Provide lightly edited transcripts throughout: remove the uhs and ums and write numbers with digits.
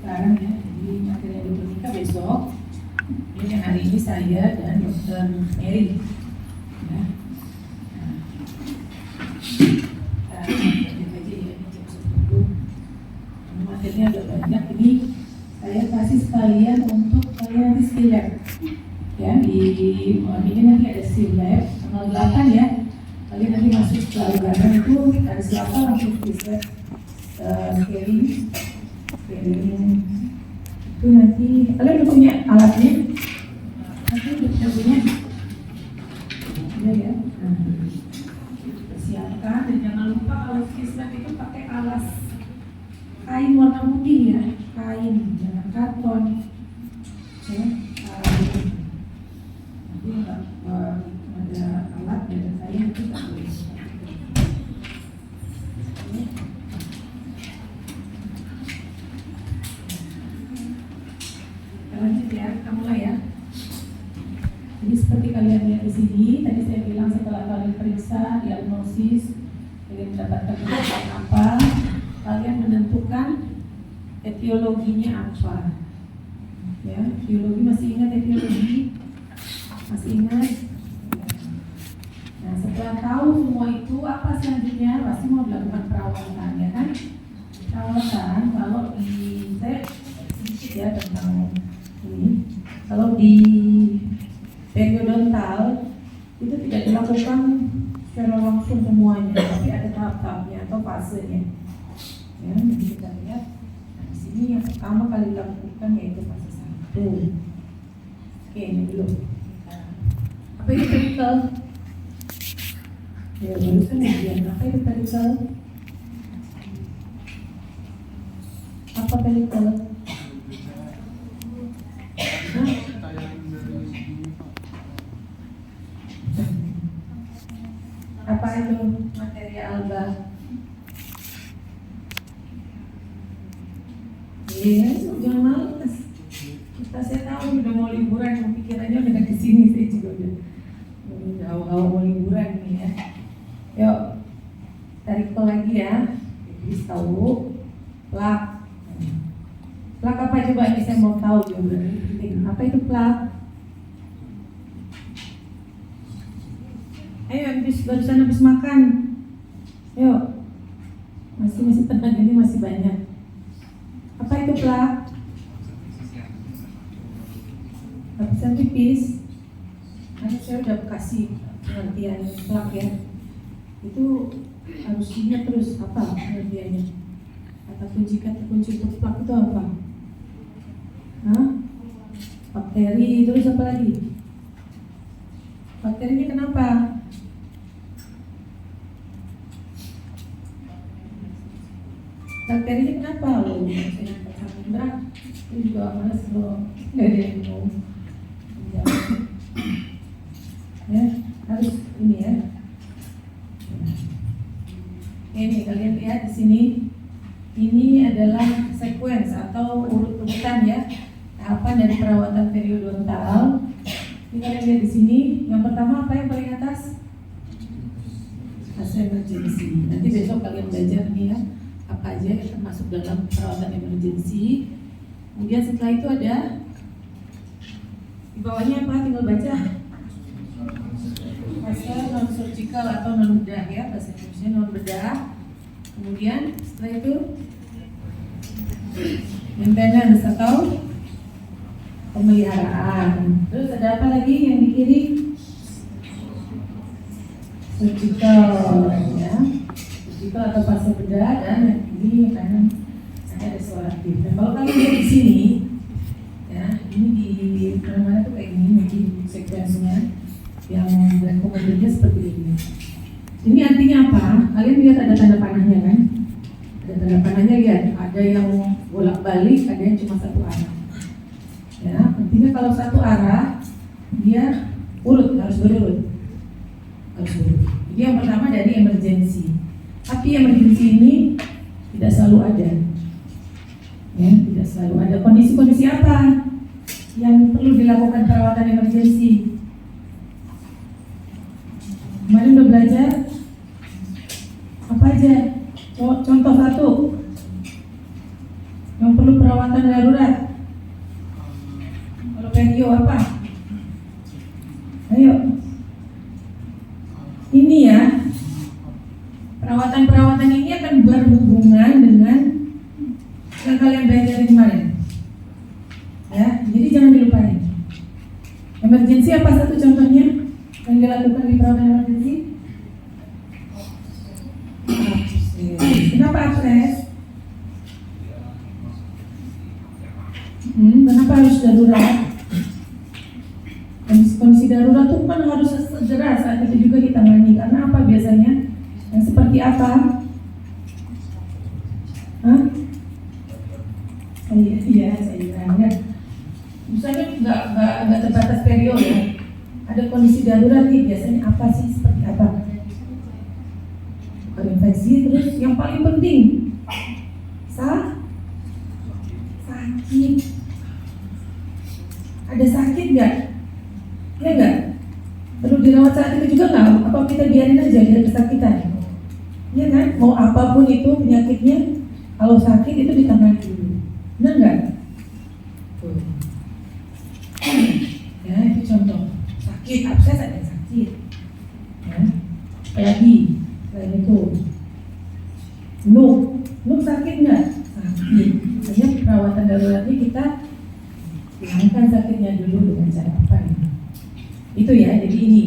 sekarang ya. Jadi materi elektronika besok. Ini hari ini saya dan Dr. Mary. Ya. Materinya agak banyak. Ini saya kasih sekalian untuk kalian di skill lab. Ya, di ini nanti ada skill lab tanggal 8 ya. Kalian nanti masuk ke Algaran itu hari Selasa langsung bisa scaling itu nanti kalian udah punya alatnya, nanti udah punya ya. Persiapkan dan jangan lupa kalau skill itu pakai alas kain warna putih ya, kain jangan karton ya, kain. Nanti ada alat dan kain itu tak boleh. Lanjut ya, kita mulai ya. Jadi seperti kalian lihat di sini, tadi saya bilang setelah kalian periksa diagnosis, kalian mendapatkan penyakit apa, kalian menentukan etiologinya apa. Ya, etiologi masih ingat etiologi? Masih ingat? Nah, setelah tahu semua itu, apa selanjutnya? Pasti mau dilakukan perawatan, ya kan? Perawatan kalau di saya sedikit ya tentang ini. Kalau di periodontal itu tidak dilakukan secara langsung semuanya, tapi ada tahap-tahapnya atau fasenya. Ya, jadi kita lihat. Nah, di sini yang pertama kali dilakukan yaitu fase 1. Oke, ini dulu. Apa itu perikel? Ya, barusan ujian. Apa itu perikel? Apa perikel? Apa itu materi alga? Iya, jangan males. Saya tahu udah mau liburan, pikirannya udah ke sini, saya juga udah awal mau liburan nih ya. Yuk, tarik lagi ya. Jadi tahu plak. Plak apa coba ini saya mau tahu juga. Apa itu plak? Ayo barusan habis makan. Yuk. Masih tenaga ini masih banyak. Apa itu plak? Lapisan tipis. Nanti saya udah kasih pengertian plak ya. Itu harus ingat terus apa pengertiannya. Kata kunci untuk plak itu apa? Hah? Bakteri, terus apa lagi? Bakterinya kenapa? Bakterinya kenapa loh? Saya berat, itu juga malas loh. Nggak ada yang mau menjawab. Ya, harus ini ya. Ini kalian lihat di sini. Ini adalah sequence atau urut-urutan ya tahapan dari perawatan periodontal. Ini kalian lihat di sini. Yang pertama apa yang paling atas? Fase emergency. Nanti besok kalian belajar nih ya apa aja yang termasuk dalam perawatan emergency. Kemudian setelah itu ada di bawahnya apa? Tinggal baca. Fase non surgical atau non bedah ya, bahasa Indonesia non bedah. Kemudian setelah itu maintenance atau pemeliharaan. Terus ada apa lagi yang di kiri? Surgical ya. Surgical atau fase bedah, dan yang ini kanan ada restoratif. Nah, kalau kalian lihat di sini ya, ini di mana-mana tuh kayak gini di sekuensinya yang rekomendasinya seperti ini. Ini artinya apa? Kalian lihat ada tanda panahnya kan? Ada tanda panahnya lihat. Ada yang bolak-balik, ada yang cuma satu arah. Ya, artinya kalau satu arah dia urut, harus berurut. Jadi yang pertama dari emergency. Tapi emergency ini tidak selalu ada. Ya, tidak selalu ada. Kondisi-kondisi apa yang perlu dilakukan perawatan emergency? Kemarin udah belajar apa aja? Contoh satu. Yang perlu perawatan darurat. Kalau perio apa? Ayo. Ini ya. Perawatan ini akan berhubungan dengan yang kalian belajar kemarin. Ya, jadi jangan dilupain. Emergensi apa satu contohnya yang dilakukan di perawatan emergensi? Kenapa abses? Kenapa harus darurat? Kondisi darurat itu kan harus segera saat itu juga ditangani. Karena apa biasanya? Yang seperti apa? Iya, saya misalnya nggak terbatas periode ya. Ada kondisi darurat nih, biasanya apa sih, seperti apa? Bukan infeksi, terus yang paling penting sakit. Ada sakit nggak? Ya nggak? Perlu dirawat saat itu juga nggak? Apa kita biarin aja dia kesakitan? Ya kan? Mau apapun itu penyakitnya, kalau sakit itu ditangani dulu. Benar nggak? Ya, itu contoh. Sakit, abses ada sakit. Ya. Apalagi selain itu, nuk sakit nggak? Sakit. Hanya perawatan daruratnya kita hilangkan sakitnya dulu dengan cara apa ya? Itu ya. Jadi ini.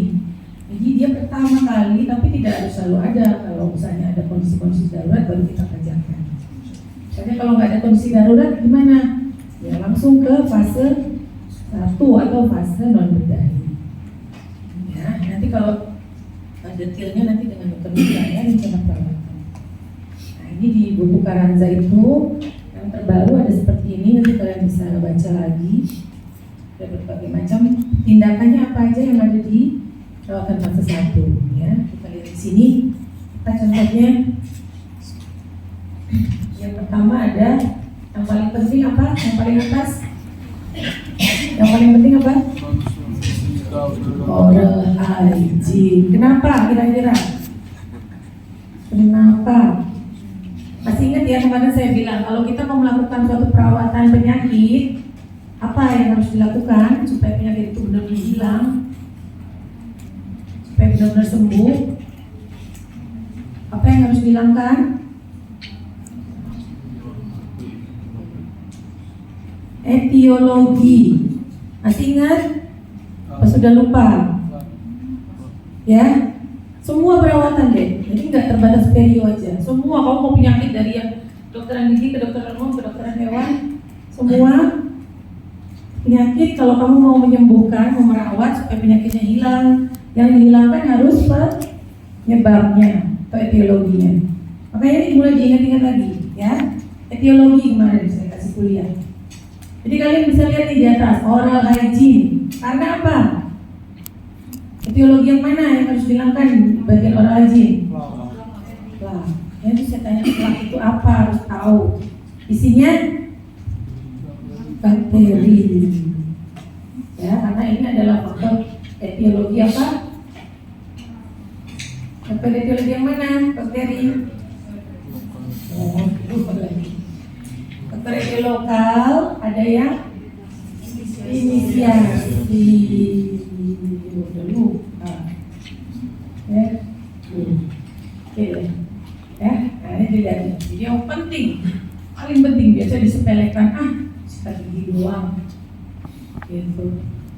Jadi dia pertama kali, tapi tidak harus selalu ada. Kalau misalnya ada kondisi-kondisi darurat baru kita kerjakan. Misalnya kalau nggak ada kondisi darurat gimana? Ya langsung ke fase 1 atau fase non berdaya. Ya, nanti kalau detailnya nanti dengan dokter Mitra ya rencana perawatan. Nah ini di buku Karanza itu yang terbaru ada seperti ini, nanti kalian bisa baca lagi. Ada berbagai macam tindakannya apa aja yang ada di perawatan fase 1 ya. Kita lihat di sini. Kita contohnya yang pertama ada yang paling penting apa? Yang paling atas. Yang paling penting apa? Oral hygiene. Kenapa kira-kira? Kenapa? Masih ingat ya kemarin saya bilang kalau kita mau melakukan suatu perawatan penyakit, apa yang harus dilakukan supaya penyakit itu benar-benar hilang, supaya benar-benar sembuh? Apa yang harus dihilangkan? Etiologi. Masih ingat? Apa sudah lupa? Ya, semua perawatan deh. Jadi nggak terbatas perio aja. Semua kamu mau penyakit dari yang kedokteran gigi, kedokteran umum, kedokteran hewan, semua penyakit kalau kamu mau menyembuhkan, mau merawat supaya penyakitnya hilang, yang dihilangkan harus penyebabnya atau etiologinya. Makanya ini mulai diingat-ingat lagi, ya. Etiologi kemarin saya kasih kuliah. Jadi kalian bisa lihat di atas oral hygiene. Karena apa? Etiologi yang mana yang harus dihilangkan bagian oral hygiene? Lah, ya itu saya tanya plak itu apa, harus tahu. Isinya bakteri. Ya, karena ini adalah faktor etiologi apa? Faktor etiologi yang mana? Bakteri. Oh, lupa lagi. Faktor etiologi lokal ada yang inisiasi. Udah lupa. Ya. Oke. Ya, nah ini dilihat. Jadi yang penting, paling penting biasa disepelekan, sikat gigi doang. Gitu.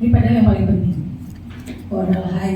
Ini padahal yang paling penting. Oral hygiene.